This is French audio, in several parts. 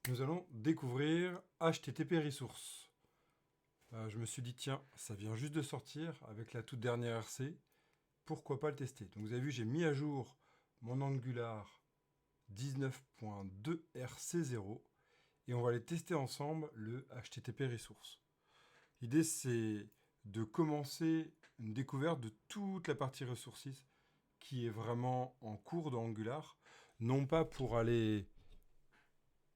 Nous allons découvrir HTTP Resource. Je me suis dit, tiens, ça vient juste de sortir avec la toute dernière RC. Pourquoi pas le tester? Donc vous avez vu, j'ai mis à jour mon Angular 19.2 RC0 et on va aller tester ensemble le HTTP Resource. L'idée, c'est de commencer une découverte de toute la partie resources qui est vraiment en cours dans Angular, non pas pour aller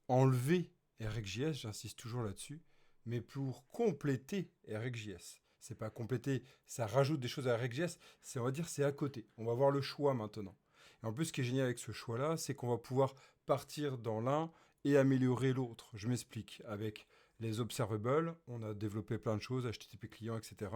enlever RxJS, j'insiste toujours là-dessus, mais pour compléter RxJS. C'est pas compléter, ça rajoute des choses à RxJS, on va dire c'est à côté. On va voir le choix maintenant. Et en plus, ce qui est génial avec ce choix-là, c'est qu'on va pouvoir partir dans l'un et améliorer l'autre. Je m'explique. Avec les observables, on a développé plein de choses, HTTP client, etc.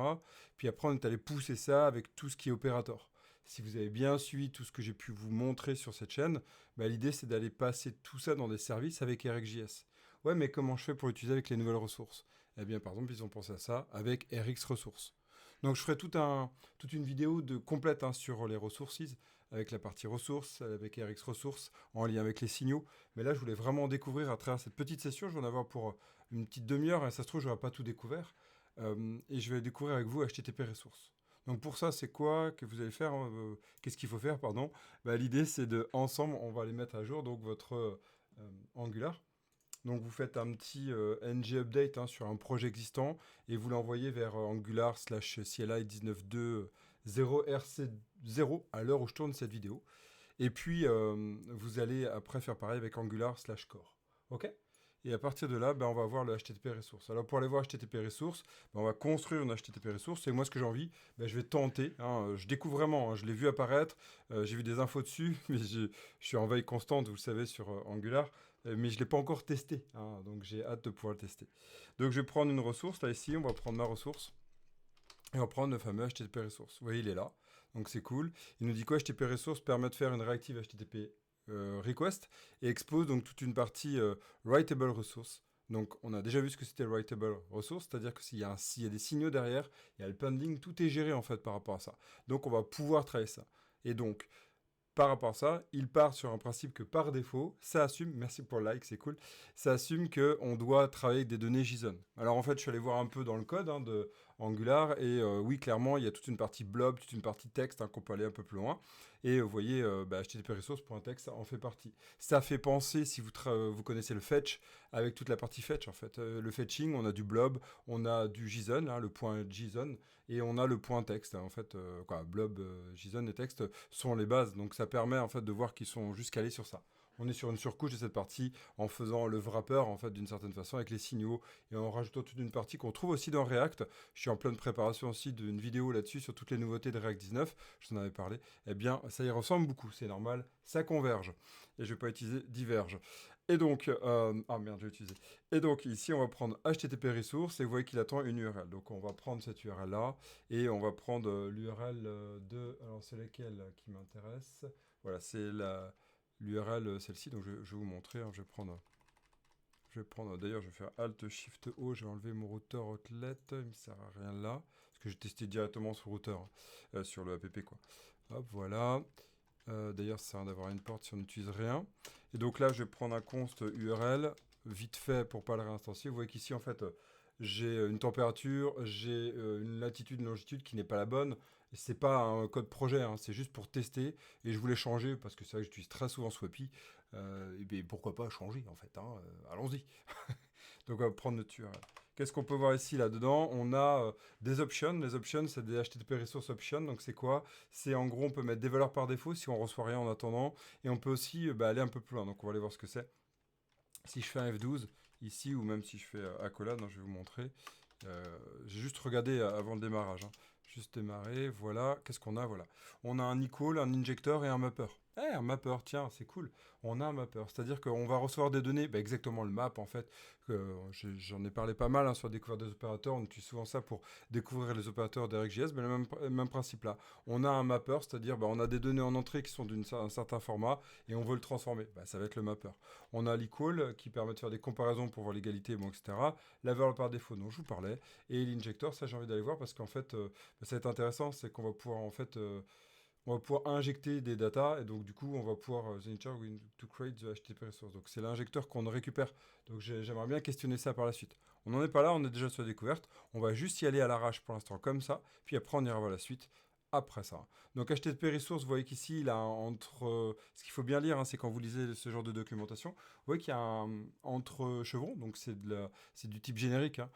Puis après, on est allé pousser ça avec tout ce qui est opérateur. Si vous avez bien suivi tout ce que j'ai pu vous montrer sur cette chaîne, bah, l'idée c'est d'aller passer tout ça dans des services avec RxJS. Ouais, mais comment je fais pour l'utiliser avec les nouvelles ressources? Eh bien, par exemple, ils ont pensé à ça avec Rx Ressources. Donc, je ferai toute une vidéo complète sur les ressources, avec la partie ressources, avec Rx Ressources, en lien avec les signaux. Mais là, je voulais vraiment découvrir à travers cette petite session. Je vais en avoir pour une petite demi-heure, et ça se trouve, je n'aurai pas tout découvert. Et je vais découvrir avec vous HTTP Ressources. Donc pour ça, c'est quoi que vous allez faire qu'est-ce qu'il faut faire, pardon? Bah, l'idée, c'est ensemble, on va aller mettre à jour donc votre Angular. Donc vous faites un petit ng update sur un projet existant et vous l'envoyez vers angular/cli 19.2.0 RC0 à l'heure où je tourne cette vidéo. Et puis vous allez après faire pareil avec angular/core. OK? Et à partir de là, on va voir le HTTP Resource. Alors pour aller voir HTTP Resource, on va construire une HTTP Resource. Et moi, ce que j'ai envie, je vais tenter. Je découvre vraiment. Je l'ai vu apparaître. J'ai vu des infos dessus. Mais je suis en veille constante, vous le savez, sur Angular. Mais je ne l'ai pas encore testé. Donc j'ai hâte de pouvoir le tester. Donc je vais prendre une ressource. Là, ici, on va prendre ma ressource. Et on va prendre le fameux HTTP Resource. Vous voyez, il est là. Donc c'est cool. Il nous dit quoi? HTTP Resource permet de faire une réactive HTTP request et expose donc toute une partie writable resource. Donc on a déjà vu ce que c'était writable resource, c'est-à-dire que s'il y a des signaux derrière, il y a le pending, tout est géré en fait par rapport à ça. Donc on va pouvoir travailler ça. Et donc par rapport à ça, il part sur un principe que par défaut, ça assume, merci pour le like, c'est cool, ça assume qu'on doit travailler avec des données JSON. Alors en fait, je suis allé voir un peu dans le code de Angular, et oui, clairement, il y a toute une partie blob, toute une partie texte qu'on peut aller un peu plus loin. Et vous voyez, HTTP Resource pour un texte, ça en fait partie. Ça fait penser, si vous connaissez le fetch, avec toute la partie fetch en fait. Le fetching, on a du blob, on a du JSON, le point JSON, et on a le point texte. En fait, blob, JSON et texte sont les bases, donc ça permet en fait de voir qu'ils sont juste calés sur ça. On est sur une surcouche de cette partie en faisant le wrapper en fait d'une certaine façon avec les signaux et en rajoutant toute une partie qu'on trouve aussi dans React. Je suis en pleine préparation aussi d'une vidéo là-dessus sur toutes les nouveautés de React 19. Je t'en avais parlé. Eh bien, ça y ressemble beaucoup, c'est normal. Ça converge. Et je vais pas utiliser diverge. Et donc, ah merde, j'ai utilisé. Et donc ici, on va prendre HTTP Resource et vous voyez qu'il attend une URL. Donc on va prendre cette URL là et on va prendre l'URL de. Alors c'est laquelle qui m'intéresse? Voilà, c'est l'URL celle-ci. Donc je vais vous montrer. Je vais prendre. D'ailleurs, je vais faire Alt Shift O. Je vais enlever mon routeur Outlet. Il me sert à rien là parce que j'ai testé directement sur le routeur, sur le app quoi. Hop, voilà. D'ailleurs, ça sert à rien d'avoir une porte si on n'utilise rien. Et donc là, je vais prendre un const URL, vite fait pour pas le réinstancier. Vous voyez qu'ici, en fait, j'ai une température, j'ai une latitude, une longitude qui n'est pas la bonne. Et c'est pas un code projet, c'est juste pour tester. Et je voulais changer parce que c'est vrai que j'utilise très souvent Swappy. Et bien pourquoi pas changer, en fait. Allons-y. Donc on va prendre notre URL. Qu'est-ce qu'on peut voir ici là-dedans? On a des options. Les options, c'est des HTTP Resource Options. Donc c'est quoi? C'est en gros, on peut mettre des valeurs par défaut si on reçoit rien en attendant. Et on peut aussi aller un peu plus loin. Donc on va aller voir ce que c'est. Si je fais un F12 ici, ou même si je fais accolade, je vais vous montrer. J'ai juste regardé avant le démarrage. Juste démarrer, voilà. Qu'est-ce qu'on a? Voilà. On a un equal, un injector et un mapper. Un mapper, tiens, c'est cool. On a un mapper, c'est-à-dire qu'on va recevoir des données, exactement le map en fait. J'en ai parlé pas mal sur la découverte des opérateurs. On utilise souvent ça pour découvrir les opérateurs d'RxJS, mais le même principe là. On a un mapper, c'est-à-dire on a des données en entrée qui sont d'un certain format et on veut le transformer. Ça va être le mapper. On a l'equal qui permet de faire des comparaisons pour voir l'égalité, etc. La valeur par défaut dont je vous parlais. Et l'injector, ça j'ai envie d'aller voir parce qu'en fait, ça va être intéressant, c'est qu'on va pouvoir en fait on va pouvoir injecter des datas, et donc du coup, on va pouvoir, the injector going to create the HTTP resource. Donc c'est l'injecteur qu'on récupère. Donc j'aimerais bien questionner ça par la suite. On n'en est pas là, on est déjà sur la découverte. On va juste y aller à l'arrache pour l'instant comme ça, puis après on ira voir la suite après ça. Donc HTTP resource, vous voyez qu'ici, il a ce qu'il faut bien lire, hein, c'est quand vous lisez ce genre de documentation, vous voyez qu'il y a un entre chevrons, donc c'est du type générique, hein,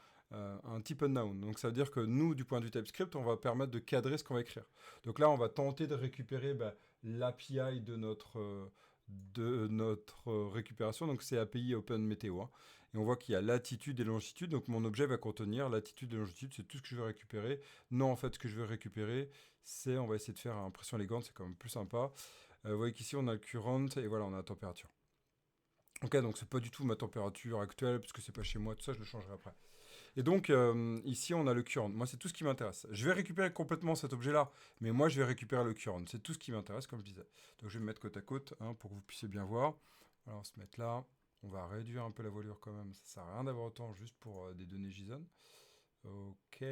un type unknown. Donc ça veut dire que nous, du point de vue TypeScript, on va permettre de cadrer ce qu'on va écrire. Donc là, on va tenter de récupérer l'API de notre récupération. Donc c'est API Open Meteo, hein. Et on voit qu'il y a latitude et longitude. Donc mon objet va contenir latitude et longitude. C'est tout ce que je veux récupérer. Non, en fait, ce que je veux récupérer, on va essayer de faire impression élégante. C'est quand même plus sympa. Vous voyez qu'ici, on a le current et voilà, on a la température. Ok, donc c'est pas du tout ma température actuelle, puisque c'est pas chez moi, tout ça, je le changerai après. Et donc, ici, on a le current. Moi, c'est tout ce qui m'intéresse. Je vais récupérer complètement cet objet-là, mais moi, je vais récupérer le current. C'est tout ce qui m'intéresse, comme je disais. Donc, je vais me mettre côte à côte, hein, pour que vous puissiez bien voir. Alors, on va se mettre là. On va réduire un peu la voilure quand même. Ça sert à rien d'avoir autant juste pour des données JSON. Ok,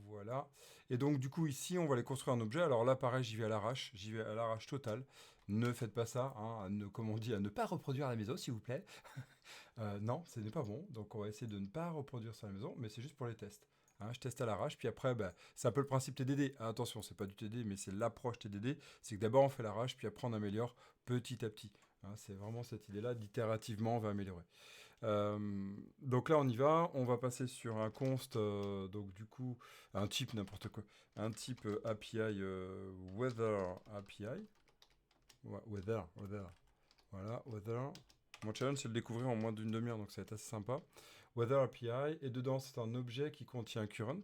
voilà. Et donc, du coup, ici, on va aller construire un objet. Alors là, pareil, j'y vais à l'arrache. J'y vais à l'arrache totale. Ne faites pas ça, hein, comme on dit, à ne pas reproduire à la maison, s'il vous plaît. Non, ce n'est pas bon. Donc, on va essayer de ne pas reproduire sur la maison, mais c'est juste pour les tests. Hein, je teste à l'arrache, puis après, c'est un peu le principe TDD. Ah, attention, c'est pas du TDD, mais c'est l'approche TDD. C'est que d'abord, on fait l'arrache, puis après, on améliore petit à petit. Hein, c'est vraiment cette idée-là, d'itérativement, on va améliorer. Donc là, on y va. On va passer sur un const, donc du coup, un type n'importe quoi. Un type API, Weather API. Ouais, weather. Voilà, Weather. Mon challenge, c'est de le découvrir en moins d'une demi-heure, donc ça va être assez sympa. Weather API, et dedans, c'est un objet qui contient current.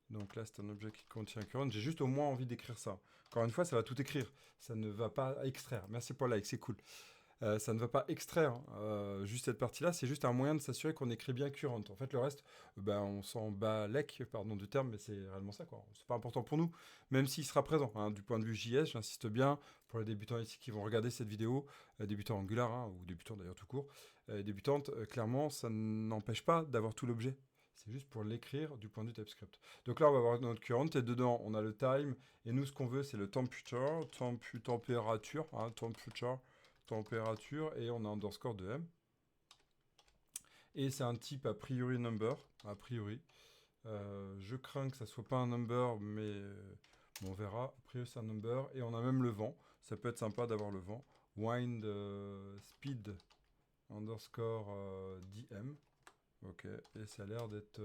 Donc là, c'est un objet qui contient current. J'ai juste au moins envie d'écrire ça. Encore une fois, ça va tout écrire. Ça ne va pas extraire. Merci pour le like, c'est cool. Ça ne va pas extraire, hein, juste cette partie-là, c'est juste un moyen de s'assurer qu'on écrit bien current. En fait, le reste, on s'en bat lec, pardon du terme, mais c'est réellement ça, quoi. C'est pas important pour nous, même s'il sera présent, hein. Du point de vue JS, j'insiste bien, pour les débutants ici qui vont regarder cette vidéo, débutants Angular, hein, ou débutants d'ailleurs tout court, débutantes, clairement, ça n'empêche pas d'avoir tout l'objet. C'est juste pour l'écrire du point de vue TypeScript. Donc là, on va avoir notre current, et dedans, on a le time, et nous, ce qu'on veut, c'est le temperature, température, hein, température, et on a underscore de M. Et c'est un type a priori number, a priori. Je crains que ça soit pas un number, mais on verra. A priori c'est un number, et on a même le vent. Ça peut être sympa d'avoir le vent. Wind speed underscore dm. Ok, et ça a l'air d'être...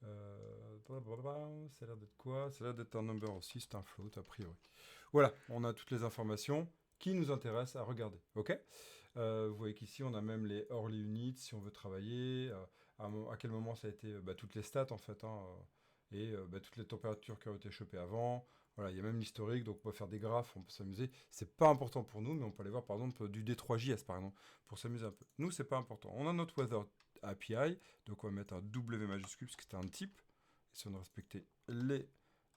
ça a l'air d'être quoi? Ça a l'air d'être un number aussi, c'est un float a priori. Voilà, on a toutes les informations qui nous intéressent à regarder. Ok. Vous voyez qu'ici, on a même les early units si on veut travailler, à quel moment ça a été, toutes les stats en fait, hein, et toutes les températures qui ont été chopées avant. Voilà, il y a même l'historique, donc on peut faire des graphes, on peut s'amuser. C'est pas important pour nous, mais on peut aller voir par exemple du D3JS par exemple, pour s'amuser un peu. Nous, c'est pas important. On a notre Weather API, donc on va mettre un W majuscule parce que c'est un type, si on respecter les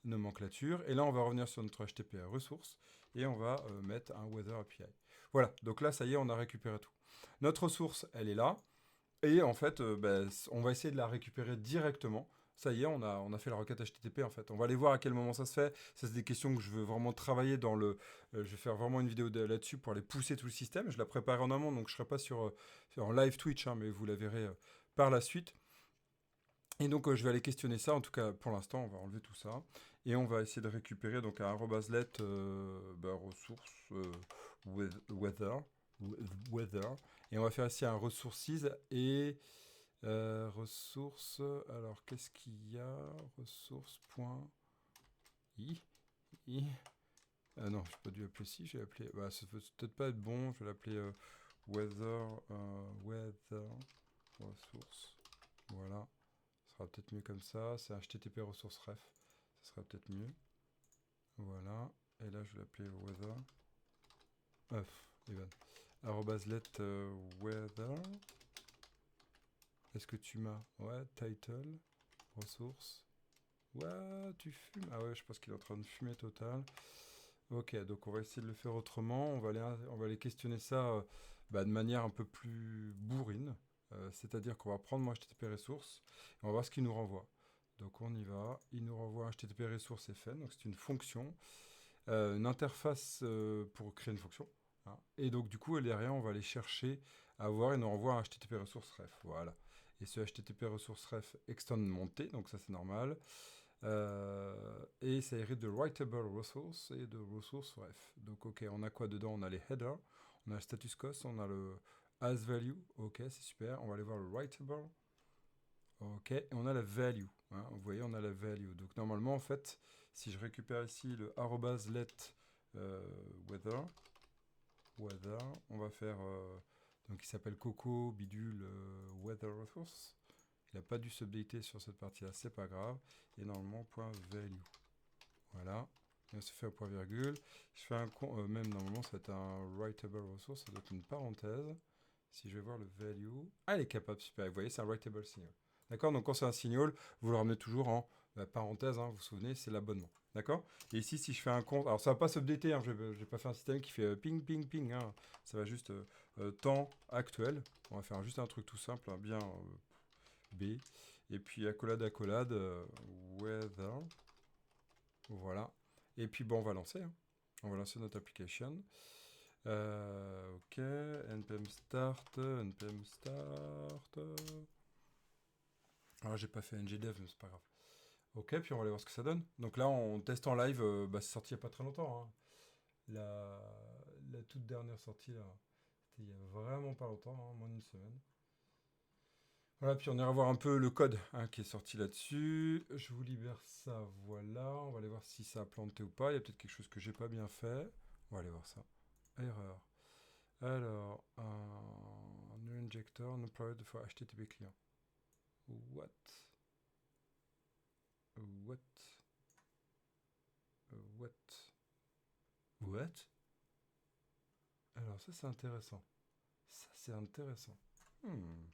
nomenclatures. Et là, on va revenir sur notre HTTP ressource et on va mettre un Weather API. Voilà, donc là, ça y est, on a récupéré tout. Notre ressource, elle est là. Et en fait, on va essayer de la récupérer directement. Ça y est, on a fait la requête HTTP en fait. On va aller voir à quel moment ça se fait. Ça, c'est des questions que je veux vraiment travailler dans le. Je vais faire vraiment une vidéo là-dessus pour aller pousser tout le système. Je la prépare en amont, donc je ne serai pas en live Twitch, hein, mais vous la verrez par la suite. Et donc, je vais aller questionner ça. En tout cas, pour l'instant, on va enlever tout ça. Et on va essayer de récupérer donc un arrobaselet ressource weather. Weather. Et on va faire ici un resources et ressources. Alors, qu'est-ce qu'il y a? Ressources.i. Non, je n'ai pas dû appeler ci. J'ai appelé. Ça peut peut-être pas être bon. Je vais l'appeler weather. Weather. Ressources. Voilà. Ça sera peut-être mieux comme ça. C'est HTTP ressources ref. Ça sera peut-être mieux. Voilà. Et là, je vais l'appeler weather. Evan. Arrobaselet weather. Est-ce que tu m'as... Ouais, title. Ressources. Ouais, tu fumes. Ah ouais, je pense qu'il est en train de fumer total. Ok, donc on va essayer de le faire autrement. On va aller questionner ça de manière un peu plus bourrine. C'est-à-dire qu'on va prendre mon HTTP ressources et on va voir ce qu'il nous renvoie. Donc on y va. Il nous renvoie un HTTP ressources fn, donc c'est une fonction. une interface pour créer une fonction. Hein. Et donc, du coup, derrière, on va aller chercher à voir et nous renvoie un HTTP ressource ref. Voilà. Et ce HTTP ressource ref extend monté, donc ça c'est normal. Et ça hérite de writable resource et de resource ref. Donc, ok, on a quoi dedans? On a les headers, on a le status cost, on a le as value. Ok, c'est super. On va aller voir le writable. Ok, et on a la value. Hein. Vous voyez, on a la value. Donc, normalement, en fait, si je récupère ici le arrobas let weather, on va faire. Donc, il s'appelle Coco bidule weather resource. Il n'a pas dû s'updater sur cette partie-là, c'est pas grave. Et normalement, point value. Voilà. Et on se fait un point virgule. Je fais un même normalement, ça va être un writable resource, ça doit être une parenthèse. Si je vais voir le value. Ah, elle est capable, super. Vous voyez, c'est un writable signal. D'accord. Donc, quand c'est un signal, vous le ramenez toujours en parenthèse, hein, vous vous souvenez, c'est l'abonnement. D'accord. Et ici, si je fais un compte, alors ça va pas s'updater, hein, je vais pas faire un système qui fait ping, ping, ping. Hein. Ça va juste temps actuel. On va faire juste un truc tout simple, hein, bien B. Et puis accolade, weather. Voilà. Et puis bon, on va lancer. Hein. On va lancer notre application. Ok, npm start. Alors j'ai pas fait ngdev, mais c'est pas grave. Ok, puis on va aller voir ce que ça donne. Donc là, on teste en live. C'est sorti il n'y a pas très longtemps. Hein. La toute dernière sortie, là, c'était il y a vraiment pas longtemps, hein, moins d'une semaine. Voilà, puis on ira voir un peu le code hein, qui est sorti là-dessus. Je vous libère ça, voilà. On va aller voir si ça a planté ou pas. Il y a peut-être quelque chose que j'ai pas bien fait. On va aller voir ça. Erreur. Alors, un new injector, no provided for HTTP client. What? What? What? What? Alors ça c'est intéressant. Ça c'est intéressant. Hmm.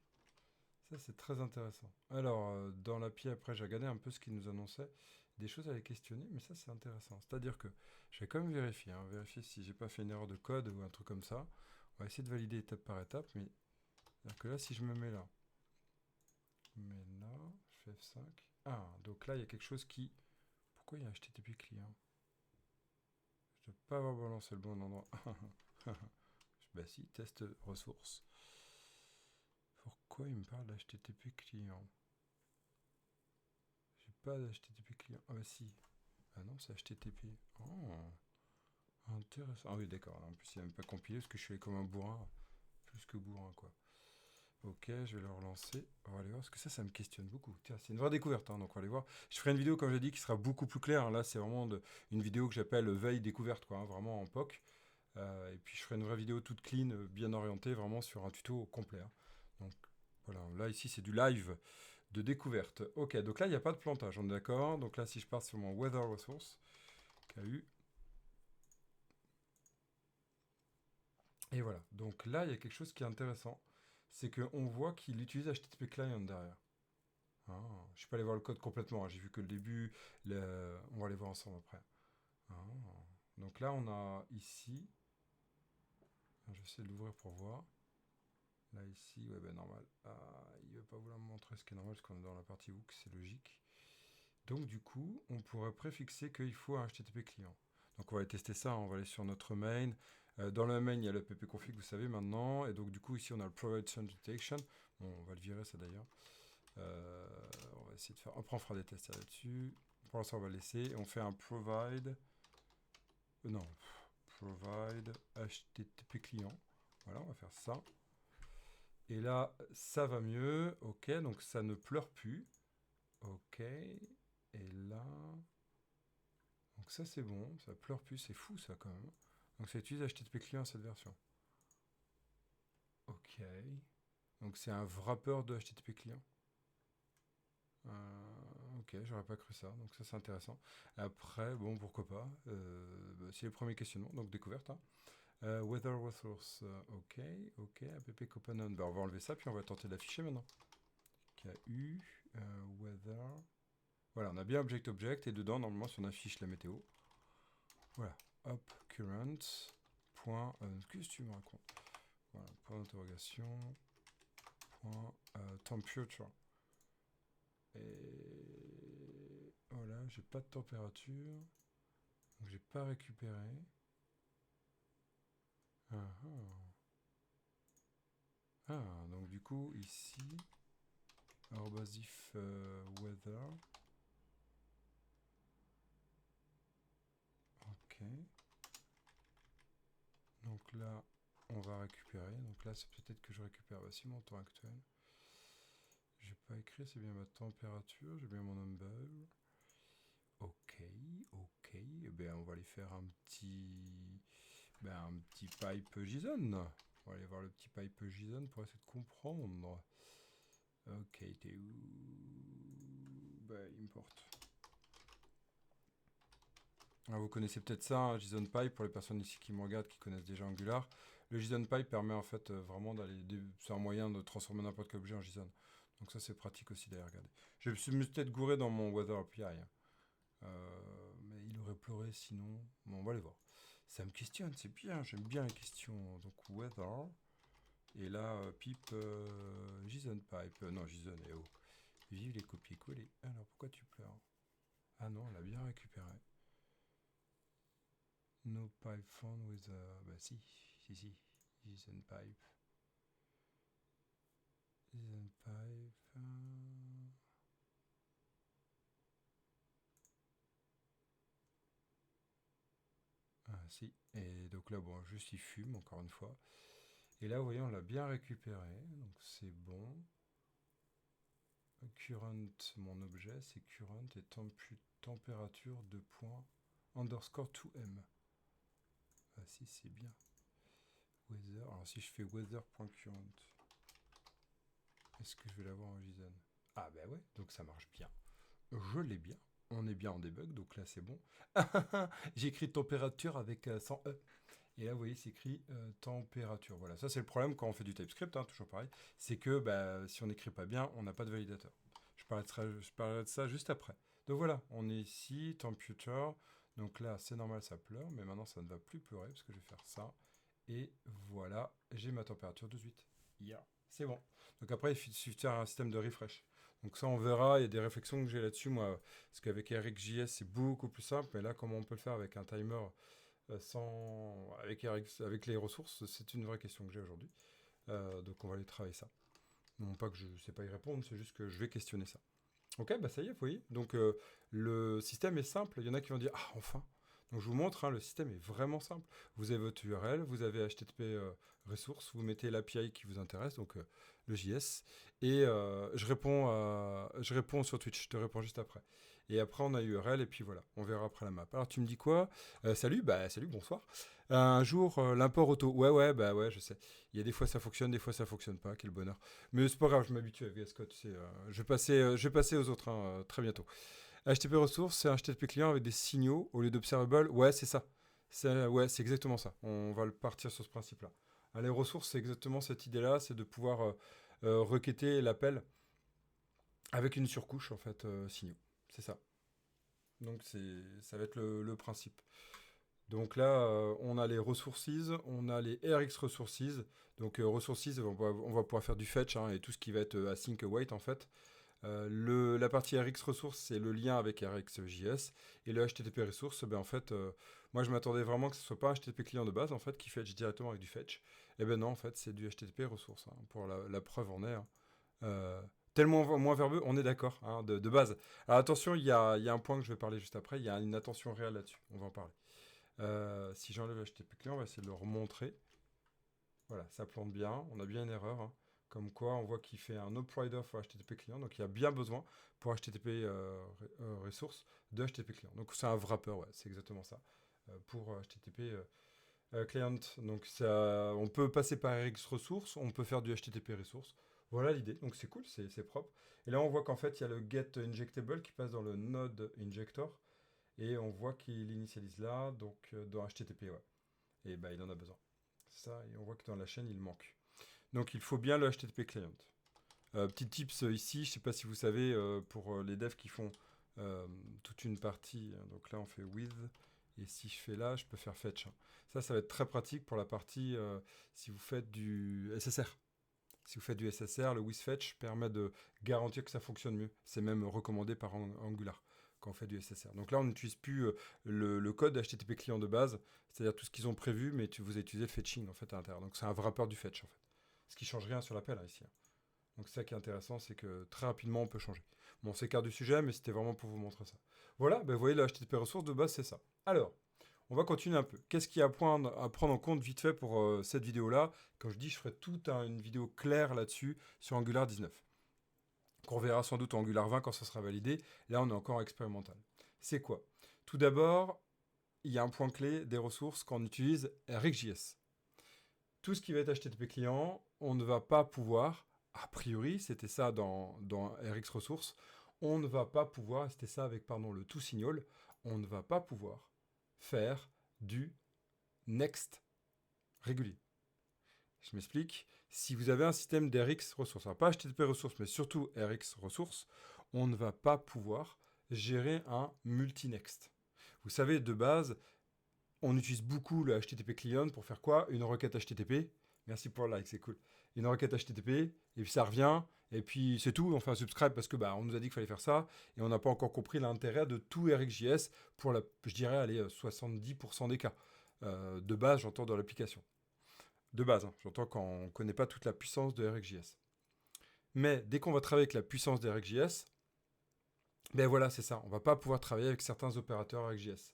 Ça, c'est très intéressant. Alors, dans l'API, après, j'ai regardé un peu ce qu'il nous annonçait. Des choses à les questionner, mais ça, c'est intéressant. C'est-à-dire que je vais quand même vérifier. Hein, vérifier si j'ai pas fait une erreur de code ou un truc comme ça. On va essayer de valider étape par étape, mais c'est-à-dire que là, si je me mets là, je fais F5. Ah, donc là, il y a quelque chose qui... Pourquoi il y a un HTTP client? Je ne dois pas avoir balancé le bon endroit. Bah si, test ressources. Pourquoi il me parle d'HTTP client? J'ai pas d'HTTP client. Ah bah si. Ah non, c'est HTTP. Oh, intéressant. Ah oui, d'accord. En plus, il n'a même pas compilé parce que je suis allé comme un bourrin. Plus que bourrin, quoi. Ok, je vais le relancer. On va aller voir parce que ça me questionne beaucoup. Tiens, c'est une vraie découverte. Hein, donc, on va aller voir. Je ferai une vidéo, comme j'ai dit, qui sera beaucoup plus claire. Là, c'est vraiment une vidéo que j'appelle veille découverte, quoi. Hein, vraiment en POC. Et puis, je ferai une vraie vidéo toute clean, bien orientée, vraiment sur un tuto complet. Hein. Donc, voilà. Là, ici, c'est du live de découverte. Ok, donc là, il n'y a pas de plantage. On est d'accord. Donc là, si je pars sur mon Weather Resource, KU. Et voilà. Donc là, il y a quelque chose qui est intéressant. C'est qu'on voit qu'il utilise HTTP Client derrière. Ah, je ne suis pas allé voir le code complètement. Hein. J'ai vu que le début. On va aller voir ensemble après. Ah. Donc là, on a ici. Je vais essayer de l'ouvrir pour voir. Là, ici, ouais, ben normal. Ah, il ne veut pas vouloir me montrer ce qui est normal parce qu'on est dans la partie hook, c'est logique. Donc du coup, on pourrait préfixer qu'il faut un HTTP client. Donc on va aller tester ça, hein. On va aller sur notre main. Dans le main, il y a le ppconfig, vous savez maintenant. Et donc du coup, ici, on a le provide sound detection. Bon, on va le virer ça d'ailleurs. On va essayer de faire... Après, on fera des tests là-dessus. Pour l'instant, on va laisser. Et on fait un provide... non, provide HTTP client. Voilà, on va faire ça. Et là, ça va mieux. Ok, donc ça ne pleure plus. Ok. Et là... Donc ça c'est bon, ça pleure plus, c'est fou ça quand même. Donc ça utilise HTTP client cette version. Ok. Donc c'est un wrapper de HTTP client. Ok, j'aurais pas cru ça, donc ça c'est intéressant. Après, bon pourquoi pas. C'est les premiers questionnements, donc découverte. Hein. Weather resource, ok, app component. Ben, on va enlever ça, puis on va tenter d'afficher maintenant. KU, weather. Voilà, on a bien object, et dedans, normalement, si on affiche la météo, voilà, hop, current, point, qu'est-ce que tu me racontes? Voilà, point d'interrogation, point, temperature. Et voilà, j'ai pas de température. Donc j'ai pas récupéré. Ah, ah. Ah, donc du coup ici, @if weather. Ok. Donc là, on va récupérer. Donc là, c'est peut-être que je récupère aussi mon temps actuel. J'ai pas écrit, c'est bien ma température, j'ai bien mon number. Ok, ok. Eh bien, on va aller faire un petit pipe JSON. On va aller voir le petit pipe JSON pour essayer de comprendre. Ok, t'es où? Bah, import. Alors, vous connaissez peut-être ça, hein, JSON Pipe, pour les personnes ici qui me regardent, qui connaissent déjà Angular. Le JSON Pipe permet en fait vraiment d'aller... C'est un moyen de transformer n'importe quel objet en JSON. Donc ça, c'est pratique aussi d'aller regarder. Je me suis peut-être gouré dans mon Weather API. Hein. Mais il aurait pleuré sinon. Bon, on va aller voir. Ça me questionne, c'est bien, j'aime bien les questions. Donc Weather. Et là, pipe JSON Pipe. Non, JSON, eh oh. Vive les copier-coller. Alors, pourquoi tu pleures? Ah non, on l'a bien récupéré. No pipe found with bah si, si. JSON pipe. JSON pipe. Ah si. Et donc là, bon, juste il fume, encore une fois. Et là, vous voyez, on l'a bien récupéré. Donc c'est bon. Current, mon objet, c'est current et température de point underscore 2m. Ah si, c'est bien. Weather. Alors si je fais weather.current, est-ce que je vais l'avoir en JSON? Ah bah ouais, donc ça marche bien. Je l'ai bien. On est bien en debug, donc là c'est bon. J'ai écrit température avec 100 E. Et là, vous voyez, c'est écrit température. Voilà, ça c'est le problème quand on fait du TypeScript, hein, toujours pareil. C'est que bah, si on n'écrit pas bien, on n'a pas de validateur. Je parlerai de ça juste après. Donc voilà, on est ici, temperature. Donc là, c'est normal, ça pleure, mais maintenant ça ne va plus pleurer parce que je vais faire ça. Et voilà, j'ai ma température de 18. Yeah, c'est bon. Donc après, il suffit de faire un système de refresh. Donc ça, on verra. Il y a des réflexions que j'ai là-dessus, moi. Parce qu'avec RxJS, c'est beaucoup plus simple. Mais là, comment on peut le faire avec un timer avec les ressources, c'est une vraie question que j'ai aujourd'hui. Donc on va aller travailler ça. Non pas que je ne sais pas y répondre, c'est juste que je vais questionner ça. Ok, bah ça y est, vous voyez. Donc le système est simple. Il y en a qui vont dire ah enfin. Donc je vous montre, hein, le système est vraiment simple. Vous avez votre URL, vous avez HTTP ressources, vous mettez l'API qui vous intéresse, donc le JS, et je réponds sur Twitch. Je te réponds juste après. Et après on a URL et puis voilà, on verra après la map. Alors tu me dis quoi? Salut, bah salut, bonsoir. Un jour l'import auto. Ouais ouais, bah ouais, je sais. Il y a des fois ça fonctionne, des fois ça fonctionne pas. Quel bonheur. Mais c'est pas grave, je m'habitue à VS Code. Je vais passer aux autres très bientôt. HTTP ressources, c'est un HTTP client avec des signaux au lieu d'observable. Ouais, c'est ça. Ouais, c'est exactement ça. On va partir sur ce principe-là. Les ressources, c'est exactement cette idée-là, c'est de pouvoir requêter l'appel avec une surcouche, en fait, signaux. C'est ça. Donc, ça va être le principe. Donc là, on a les resources, on a les RX resources. Donc resources, on va pouvoir faire du fetch hein, et tout ce qui va être async await en fait. La partie RX ressources, c'est le lien avec RxJS. Et le HTTP ressources, ben en fait, moi je m'attendais vraiment que ce soit pas un HTTP client de base, en fait, qui fetch directement avec du fetch. Et ben non, en fait, c'est du HTTP ressources. Hein. Pour la preuve, on est. Hein. Tellement moins verbeux, on est d'accord, hein, de base. Alors attention, il y a un point que je vais parler juste après, il y a une attention réelle là-dessus, on va en parler. Si j'enlève HTTP client, on va essayer de le remontrer. Voilà, ça plante bien, on a bien une erreur. Hein. Comme quoi, on voit qu'il fait un no-provider for HTTP client, donc il y a bien besoin pour HTTP ressources de HTTP client. Donc c'est un wrapper, ouais, c'est exactement ça, pour HTTP client. Donc ça, on peut passer par RX ressources, on peut faire du HTTP ressources. Voilà l'idée, donc c'est cool, c'est propre. Et là, on voit qu'en fait, il y a le get injectable qui passe dans le node injector, et on voit qu'il initialise là, donc dans HTTP, ouais. Et bah, il en a besoin. Ça, et on voit que dans la chaîne, il manque. Donc il faut bien le HTTP client. Petit tips ici, je ne sais pas si vous savez, pour les devs qui font toute une partie, hein, donc là on fait with, et si je fais là, je peux faire fetch. Hein. Ça va être très pratique pour la partie si vous faites du SSR. Si vous faites du SSR, le with fetch permet de garantir que ça fonctionne mieux. C'est même recommandé par Angular. quand on fait du SSR. Donc là, on n'utilise plus le code HTTP client de base, c'est-à-dire tout ce qu'ils ont prévu, mais vous avez utilisé le fetching en fait à l'intérieur. Donc c'est un wrapper du fetch en fait. Ce qui change rien sur l'appel ici. Donc c'est ça qui est intéressant, c'est que très rapidement on peut changer. Bon, on s'écarte du sujet, mais c'était vraiment pour vous montrer ça. Voilà, vous voyez le HTTP ressource de base, c'est ça. Alors, on va continuer un peu. Qu'est-ce qu'il y a à prendre en compte vite fait pour cette vidéo-là? Comme je dis, je ferai toute une vidéo claire là-dessus sur Angular 19. Qu'on verra sans doute en Angular 20 quand ça sera validé. Là, on est encore expérimental. C'est quoi? Tout d'abord, il y a un point clé des ressources quand on utilise RxJS. Tout ce qui va être HTTP client, on ne va pas pouvoir, a priori, c'était ça dans Rx ressources, on ne va pas pouvoir, c'était ça avec le toSignal, on ne va pas pouvoir faire du next régulier. Je m'explique. Si vous avez un système d'Rx ressources, alors pas HTTP ressources, mais surtout Rx ressources, on ne va pas pouvoir gérer un multi-next. Vous savez, de base, on utilise beaucoup le HTTP client pour faire quoi? Une requête HTTP. Merci pour le like, c'est cool. Une requête HTTP, et puis ça revient, et puis c'est tout. On fait un subscribe parce que on nous a dit qu'il fallait faire ça, et on n'a pas encore compris l'intérêt de tout RxJS pour, je dirais, aller 70% des cas. De base, j'entends dans l'application. De base, j'entends quand on ne connaît pas toute la puissance de RxJS. Mais dès qu'on va travailler avec la puissance de RxJS, ben voilà, c'est ça. On ne va pas pouvoir travailler avec certains opérateurs RxJS.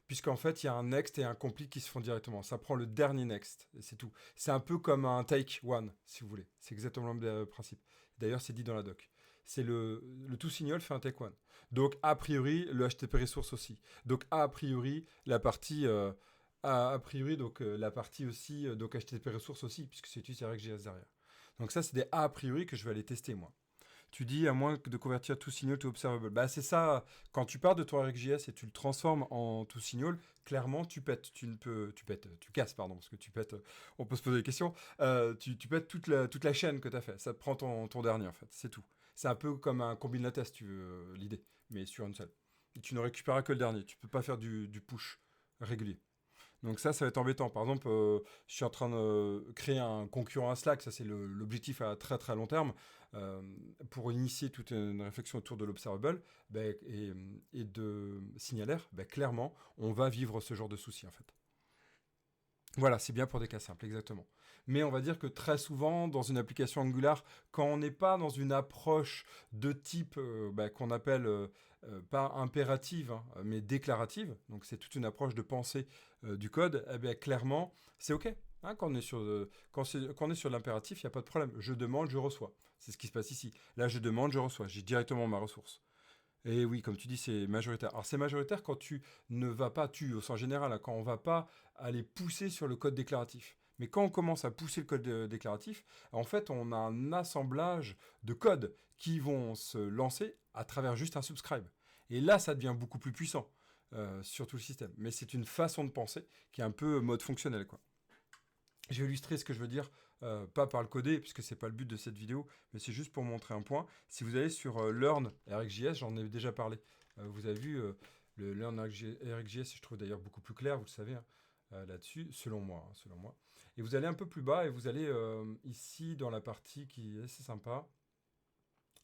Puisqu'en fait, il y a un next et un complete qui se font directement. Ça prend le dernier next, et c'est tout. C'est un peu comme un take one, si vous voulez. C'est exactement le même principe. D'ailleurs, c'est dit dans la doc. C'est le toSignal fait un take one. Donc, a priori, le HTTP resource aussi. Donc, a priori, la partie... la partie aussi, donc HTTP resource aussi, puisque c'est utilisé RxJS derrière. Donc ça, c'est des a priori que je vais aller tester, moi. Tu dis à moins de convertir toSignal to observable. C'est ça, quand tu pars de ton RxJS et tu le transformes en toSignal, clairement tu pètes, tu casses, pardon, parce que tu pètes, on peut se poser des questions, tu pètes toute la chaîne que tu as fait, ça te prend ton dernier en fait, c'est tout. C'est un peu comme un combine latest, si tu veux, l'idée, mais sur une seule. Et tu ne récupéreras que le dernier, tu peux pas faire du push régulier. Donc ça va être embêtant. Par exemple, je suis en train de créer un concurrent à Slack, ça c'est l'objectif à très très long terme, pour initier toute une réflexion autour de l'observable et de signalaire, clairement, on va vivre ce genre de soucis en fait. Voilà, c'est bien pour des cas simples, exactement. Mais on va dire que très souvent, dans une application Angular, quand on n'est pas dans une approche de type qu'on appelle pas impérative, mais déclarative, donc c'est toute une approche de pensée du code, clairement, c'est OK. Quand on est sur l'impératif, il n'y a pas de problème. Je demande, je reçois. C'est ce qui se passe ici. Là, je demande, je reçois. J'ai directement ma ressource. Et oui, comme tu dis, c'est majoritaire. Alors c'est majoritaire quand tu ne vas pas, au sens général, quand on ne va pas aller pousser sur le code déclaratif. Mais quand on commence à pousser le code déclaratif, en fait, on a un assemblage de codes qui vont se lancer à travers juste un subscribe. Et là, ça devient beaucoup plus puissant sur tout le système. Mais c'est une façon de penser qui est un peu mode fonctionnel, quoi. Je vais illustrer ce que je veux dire, pas par le coder, puisque c'est pas le but de cette vidéo, mais c'est juste pour montrer un point. Si vous allez sur Learn RxJS, j'en ai déjà parlé. Vous avez vu le Learn RxJS, je trouve d'ailleurs beaucoup plus clair, vous le savez, là-dessus, selon moi, selon moi. Et vous allez un peu plus bas et vous allez ici dans la partie qui est assez sympa.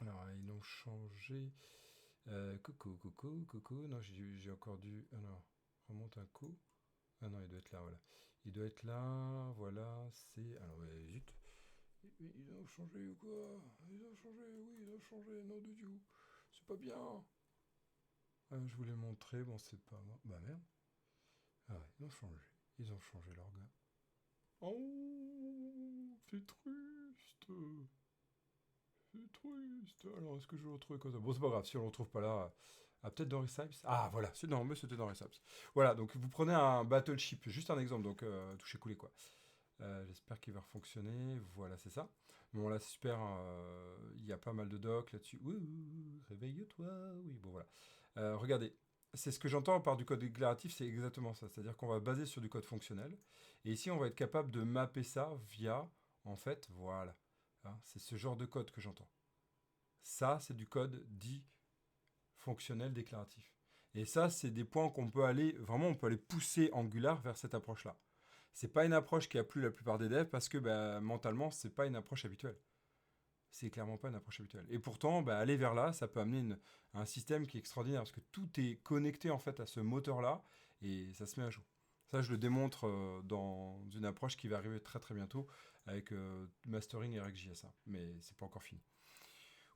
Alors, ils ont changé. Coucou. Non, j'ai encore dû. Alors, remonte un coup. Ah non, il doit être là, voilà. Il doit être là, voilà, c'est... Alors, ouais, zut. Ils ont changé ou quoi? Ils ont changé, oui, ils ont changé, non du tout. C'est pas bien. Je voulais montrer, bon, c'est pas moi. Bah merde. Ah ouais, ils ont changé. Ils ont changé leur gars. Oh, c'est triste. C'est triste. Alors, est-ce que je le retrouve comme ça? Bon, c'est pas grave, si on le retrouve pas là... peut-être dans Recipes. Ah, voilà, non, mais c'était dans Recipes. Voilà, donc vous prenez un Battleship, juste un exemple, donc toucher couler quoi. J'espère qu'il va fonctionner. Voilà, c'est ça. Bon, là, c'est super. Il y a pas mal de docs là-dessus. Ouh, réveille-toi. Oui, bon, voilà. Regardez. C'est ce que j'entends par du code déclaratif, c'est exactement ça. C'est-à-dire qu'on va baser sur du code fonctionnel. Et ici, on va être capable de mapper ça via, en fait, voilà. C'est ce genre de code que j'entends. Ça, c'est du code dit fonctionnel déclaratif. Et ça, c'est des points qu'on peut aller, vraiment, on peut aller pousser Angular vers cette approche-là. C'est pas une approche qui a plu la plupart des devs parce que mentalement, c'est pas une approche habituelle. c'est clairement pas une approche habituelle. Et pourtant, aller vers là, ça peut amener un système qui est extraordinaire, parce que tout est connecté en fait à ce moteur-là, et ça se met à jour. Ça, je le démontre dans une approche qui va arriver très très bientôt, avec mastering et RxJS, hein, mais c'est pas encore fini.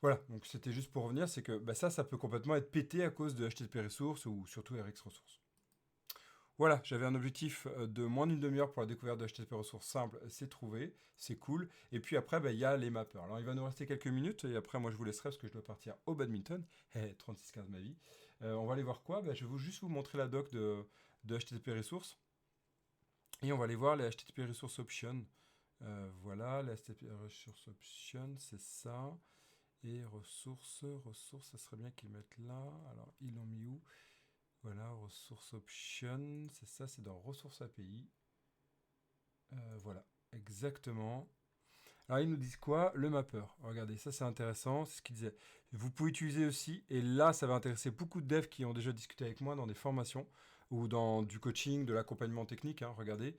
Voilà, donc c'était juste pour revenir, c'est que ça peut complètement être pété à cause de HTTP Resource ou surtout RX Resource. Voilà, j'avais un objectif de moins d'une demi-heure pour la découverte de HTTP ressources simples, c'est trouvé, c'est cool. Et puis après, il y a les mappers. Alors il va nous rester quelques minutes et après, moi je vous laisserai parce que je dois partir au badminton. 36-15 ma vie. On va aller voir quoi. Je vais juste vous montrer la doc de HTTP Resources. Et on va aller voir les HTTP Resource Options. Voilà, les HTTP Resource Options, c'est ça. Et ressources, ça serait bien qu'ils mettent là. Alors, ils l'ont mis où? Voilà, ressources options, c'est ça, c'est dans ressources API. Voilà, exactement. Alors ils nous disent quoi? Le mapper. Regardez, ça c'est intéressant, c'est ce qu'ils disaient. Vous pouvez utiliser aussi, et là ça va intéresser beaucoup de devs qui ont déjà discuté avec moi dans des formations ou dans du coaching, de l'accompagnement technique. Hein, regardez.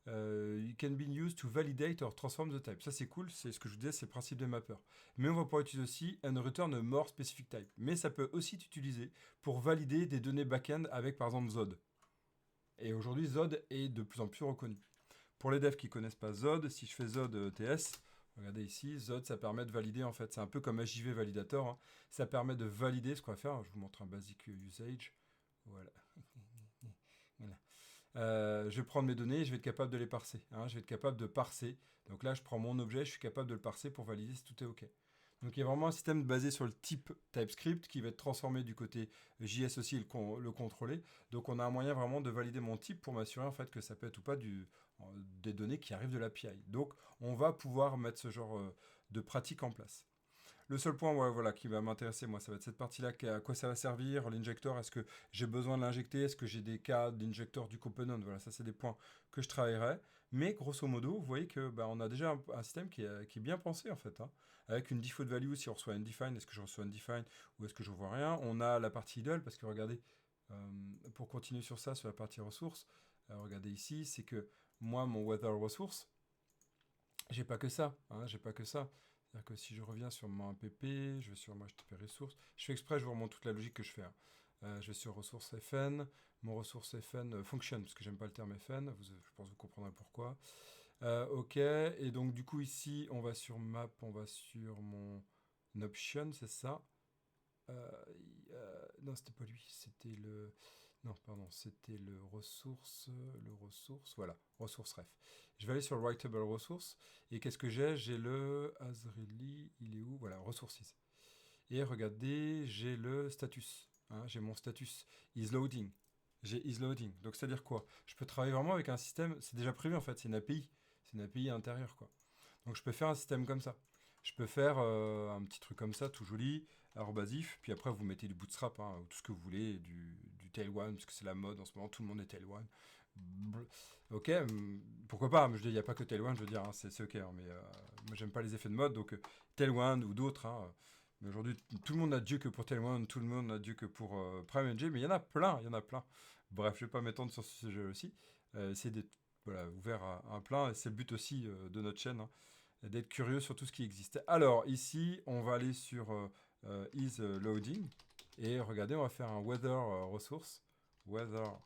It can be used to validate or transform the type. Ça c'est cool, c'est ce que je vous disais, c'est le principe des mappers. Mais on va pouvoir utiliser aussi un return a more specific type. Mais ça peut aussi être utilisé pour valider des données back-end avec par exemple Zod. Et aujourd'hui Zod est de plus en plus reconnu. Pour les devs qui ne connaissent pas Zod, si je fais Zod TS, regardez ici, Zod ça permet de valider en fait, c'est un peu comme HJV Validator, hein. Ça permet de valider ce qu'on va faire. Je vous montre un basic usage. Voilà. Voilà. Je vais prendre mes données et je vais être capable de les parser. Hein, je vais être capable de parser. Donc là, je prends mon objet, je suis capable de le parser pour valider si tout est OK. Donc il y a vraiment un système basé sur le type TypeScript qui va être transformé du côté JS aussi et le contrôler. Donc on a un moyen vraiment de valider mon type pour m'assurer en fait que ça peut être ou pas des données qui arrivent de l'API. Donc on va pouvoir mettre ce genre de pratique en place. Le seul point voilà, qui va m'intéresser, moi, ça va être cette partie-là, à quoi ça va servir, l'injecteur, est-ce que j'ai besoin de l'injecter, est-ce que j'ai des cas d'injecteur du component, voilà, ça c'est des points que je travaillerai. Mais grosso modo, vous voyez que on a déjà un système qui est bien pensé en fait, hein, avec une default value, si on reçoit undefined, est-ce que je reçois undefined ou est-ce que je ne vois rien. On a la partie idle, parce que regardez, pour continuer sur ça, sur la partie ressources, regardez ici, c'est que moi, mon weather resource, j'ai pas que ça, hein, j'ai pas que ça. C'est-à-dire que si je reviens sur mon app, je vais sur mon HTTP ressources, je fais exprès, je vous remonte toute la logique que je fais. Hein. Je vais sur ressources FN, mon ressource FN function, parce que j'aime pas le terme FN, je pense que vous comprendrez pourquoi. Ok, et donc du coup ici, on va sur map, on va sur mon option, c'est ça. Non, c'était pas lui, c'était le... Non, pardon, c'était le ressource, voilà, ressource ref. Je vais aller sur writable resource, et qu'est-ce que j'ai? J'ai le Azreli, il est où? Voilà, resources. Et regardez, j'ai le status, hein, j'ai mon status is loading. J'ai is loading, donc c'est-à-dire quoi? Je peux travailler vraiment avec un système, c'est déjà prévu en fait, c'est une API intérieure quoi. Donc je peux faire un système comme ça. Je peux faire un petit truc comme ça, tout joli, arrobasif, puis après vous mettez du bootstrap, hein, ou tout ce que vous voulez, du tailwind, parce que c'est la mode en ce moment, tout le monde est tailwind. Ok, pourquoi pas, mais je dis, il n'y a pas que tailwind, je veux dire, hein, c'est ok, hein, mais moi j'aime pas les effets de mode, donc tailwind ou d'autres, hein, mais aujourd'hui tout le monde n'a Dieu que pour tailwind, tout le monde n'a Dieu que pour PrimeNG, mais il y en a plein, il y en a plein. Bref, je vais pas m'étendre sur ce sujet aussi, essayer d'être ouvert à un plein, et c'est le but aussi de notre chaîne, hein, d'être curieux sur tout ce qui existe. Alors ici, on va aller sur is loading et regardez, on va faire un weather resource, weather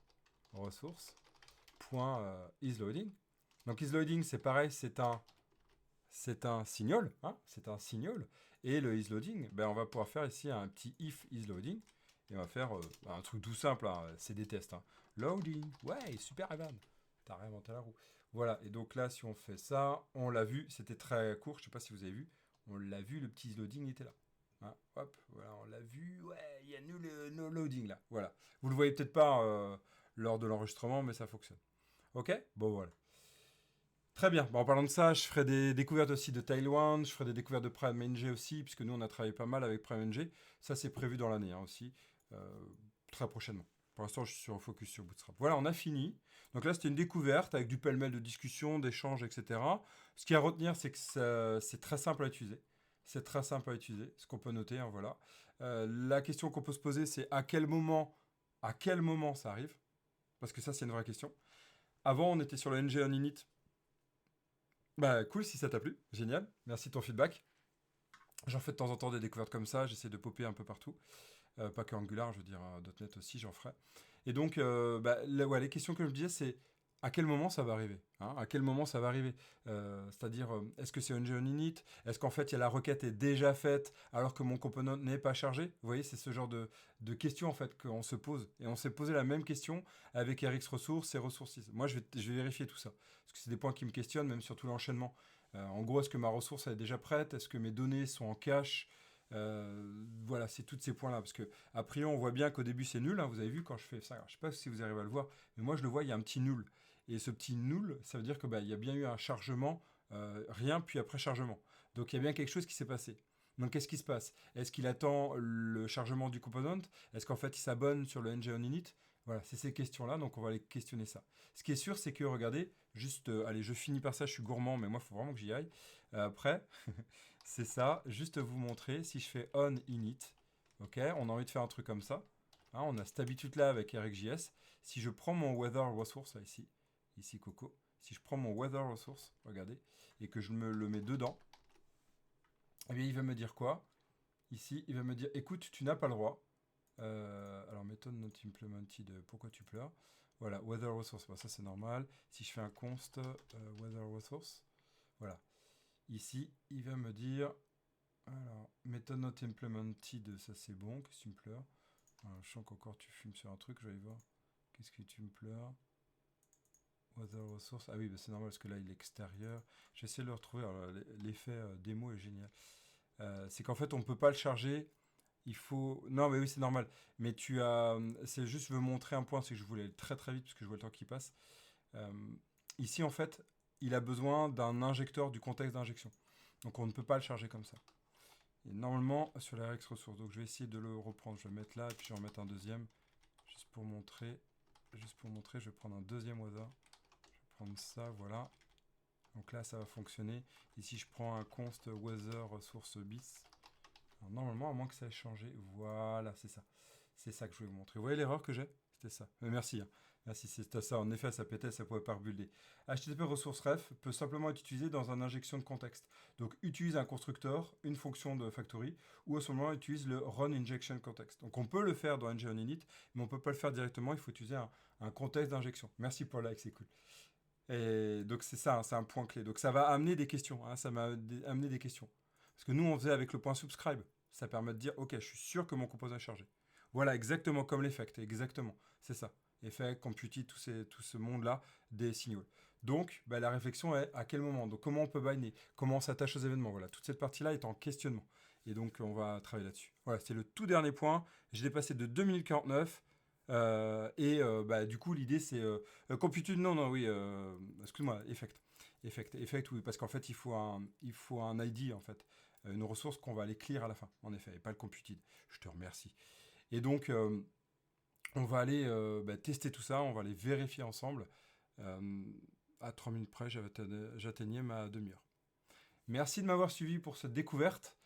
resource point is loading. Donc is loading, c'est pareil, c'est un signal, hein, c'est un signal. Et le is loading, on va pouvoir faire ici un petit if is loading et on va faire un truc tout simple, hein, c'est des tests. Hein. Loading, ouais, super Evan, t'as réinventé la roue. Voilà, et donc là, si on fait ça, on l'a vu, c'était très court, je sais pas si vous avez vu, on l'a vu, le petit loading était là. Hein, hop, voilà, on l'a vu, ouais, il y a no loading là, voilà. Vous le voyez peut-être pas lors de l'enregistrement, mais ça fonctionne. Ok? Bon, voilà. Très bien. En parlant de ça, je ferai des découvertes aussi de Tailwind, je ferai des découvertes de PrimeNG aussi, puisque nous, on a travaillé pas mal avec PrimeNG. Ça, c'est prévu dans l'année hein, aussi, très prochainement. Pour l'instant, je suis sur focus sur Bootstrap. Voilà, on a fini. Donc là, c'était une découverte avec du pêle-mêle de discussion, d'échanges, etc. Ce qu'il y a à retenir, c'est que c'est très simple à utiliser. C'est très simple à utiliser, ce qu'on peut noter. Hein, voilà. La question qu'on peut se poser, c'est à quel moment ça arrive? Parce que ça, c'est une vraie question. Avant, on était sur le NG on init. Cool si ça t'a plu, génial, merci de ton feedback. J'en fais de temps en temps des découvertes comme ça, j'essaie de popper un peu partout. Pas que Angular, je veux dire, .NET aussi, j'en ferai. Et donc, ouais, les questions que je me disais, c'est à quel moment ça va arriver, hein. À quel moment ça va arriver. C'est-à-dire, est-ce que c'est un engine init? Est-ce qu'en fait, la requête est déjà faite alors que mon component n'est pas chargé? Vous voyez, c'est ce genre de questions en fait qu'on se pose. Et on s'est posé la même question avec RX Ressources et Ressources. Moi, je vais vérifier tout ça. Parce que c'est des points qui me questionnent, même sur tout l'enchaînement. En gros, est-ce que ma ressource elle est déjà prête? Est-ce que mes données sont en cache? Voilà, c'est tous ces points-là. Parce que, a priori, on voit bien qu'au début, c'est nul, hein. Vous avez vu quand je fais ça. Alors, je ne sais pas si vous arrivez à le voir, mais moi, je le vois, il y a un petit nul. Et ce petit nul, ça veut dire que il y a bien eu un chargement, rien, puis après chargement. Donc, il y a bien quelque chose qui s'est passé. Donc, qu'est-ce qui se passe? Est-ce qu'il attend le chargement du component? Est-ce qu'en fait, il s'abonne sur le ng on init? Voilà, c'est ces questions-là, donc on va aller questionner ça. Ce qui est sûr, c'est que, regardez, juste, allez, je finis par ça, je suis gourmand, mais moi, il faut vraiment que j'y aille. Après, c'est ça, juste vous montrer, si je fais on init, ok, on a envie de faire un truc comme ça, hein, on a cette habitude-là avec RxJS. Si je prends mon weather resource, là, ici Coco, si je prends mon weather resource, regardez, et que je me le mets dedans, eh bien, il va me dire quoi? Ici, il va me dire, écoute, tu n'as pas le droit. Alors, method not implemented, pourquoi tu pleures? Voilà, weather resource, ça c'est normal. Si je fais un const weather resource, voilà. Ici, il va me dire, alors, method not implemented, ça c'est bon, qu'est-ce que tu me pleures? Alors, je sens qu'encore tu fumes sur un truc, je vais aller voir. Qu'est-ce que tu me pleures? Weather resource, ah oui, c'est normal parce que là il est extérieur. J'essaie de le retrouver, alors l'effet démo est génial. C'est qu'en fait on ne peut pas le charger. Il faut. Non, mais oui, c'est normal. Mais tu as. C'est juste, je veux montrer un point, c'est que je voulais aller très très vite parce que je vois le temps qui passe. Euh, Ici, en fait, il a besoin d'un injecteur du contexte d'injection. Donc, on ne peut pas le charger comme ça. Et normalement, sur la Rex ressource. Donc, je vais essayer de le reprendre. Je vais le mettre là et puis je vais en mettre un deuxième. Juste pour montrer. Je vais prendre un deuxième weather. Je vais prendre ça, voilà. Donc là, ça va fonctionner. Ici, je prends un const weather source bis. Alors, normalement, à moins que ça ait changé. Voilà, c'est ça. C'est ça que je voulais vous montrer. Vous voyez l'erreur que j'ai? C'était ça. Mais merci, hein. Merci, c'était ça. En effet, ça pétait, ça pouvait pas rebuilder. HTTP ressource ref peut simplement être utilisé dans une injection de contexte. Donc, utilise un constructeur, une fonction de factory, ou à ce moment, utilise le run injection context. Donc, on peut le faire dans ng on init, mais on peut pas le faire directement. Il faut utiliser un contexte d'injection. Merci pour le like, c'est cool. Et donc, c'est ça, hein, c'est un point clé. Donc, ça va amener des questions, hein, ça m'a amené des questions. Parce que nous, on faisait avec le point subscribe. Ça permet de dire, ok, je suis sûr que mon composant est chargé. Voilà, exactement comme l'effect, exactement. C'est ça. Effect, computed, tout ce monde-là des signaux. Donc, la réflexion est à quel moment? Donc, comment on peut binder? Comment on s'attache aux événements? Voilà, toute cette partie-là est en questionnement. Et donc, on va travailler là-dessus. Voilà, c'est le tout dernier point. Je l'ai passé de 2049. Du coup, l'idée, c'est computed, non, non, oui, excuse-moi, effect, oui, parce qu'en fait, il faut un ID, en fait, une ressource qu'on va aller clear à la fin, en effet, et pas le computed. Je te remercie. Et donc, on va aller tester tout ça, on va aller vérifier ensemble. À 3 minutes près, j'atteignais ma demi-heure. Merci de m'avoir suivi pour cette découverte.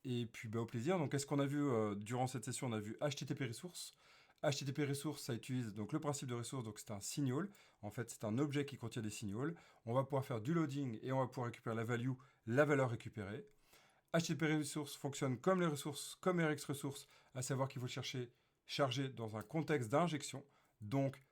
Et puis, au plaisir. Donc, qu'est-ce qu'on a vu durant cette session? On a vu HTTP Resource. HTTP Resource, ça utilise donc le principe de ressource, donc c'est un signal. En fait, c'est un objet qui contient des signals. On va pouvoir faire du loading et on va pouvoir récupérer la value, la valeur récupérée. HTTP Resource fonctionne comme les ressources, comme RX Resource, à savoir qu'il faut chercher chargé dans un contexte d'injection, donc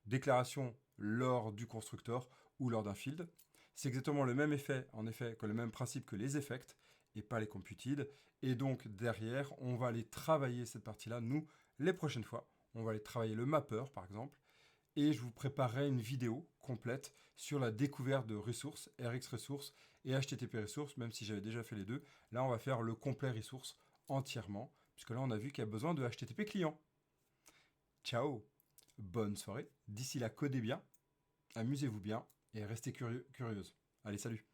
déclaration lors du constructeur ou lors d'un field. C'est exactement le même effet, en effet, que le même principe que les effects et pas les computed. Et donc derrière, on va aller travailler cette partie-là, nous, les prochaines fois. On va aller travailler le mapper, par exemple. Et je vous préparerai une vidéo complète sur la découverte de ressources, RX Resources et HTTP Resources, même si j'avais déjà fait les deux. Là, on va faire le complet ressource entièrement, puisque là, on a vu qu'il y a besoin de HTTP client. Ciao, bonne soirée. D'ici là, codez bien, amusez-vous bien et restez curieuse. Allez, salut.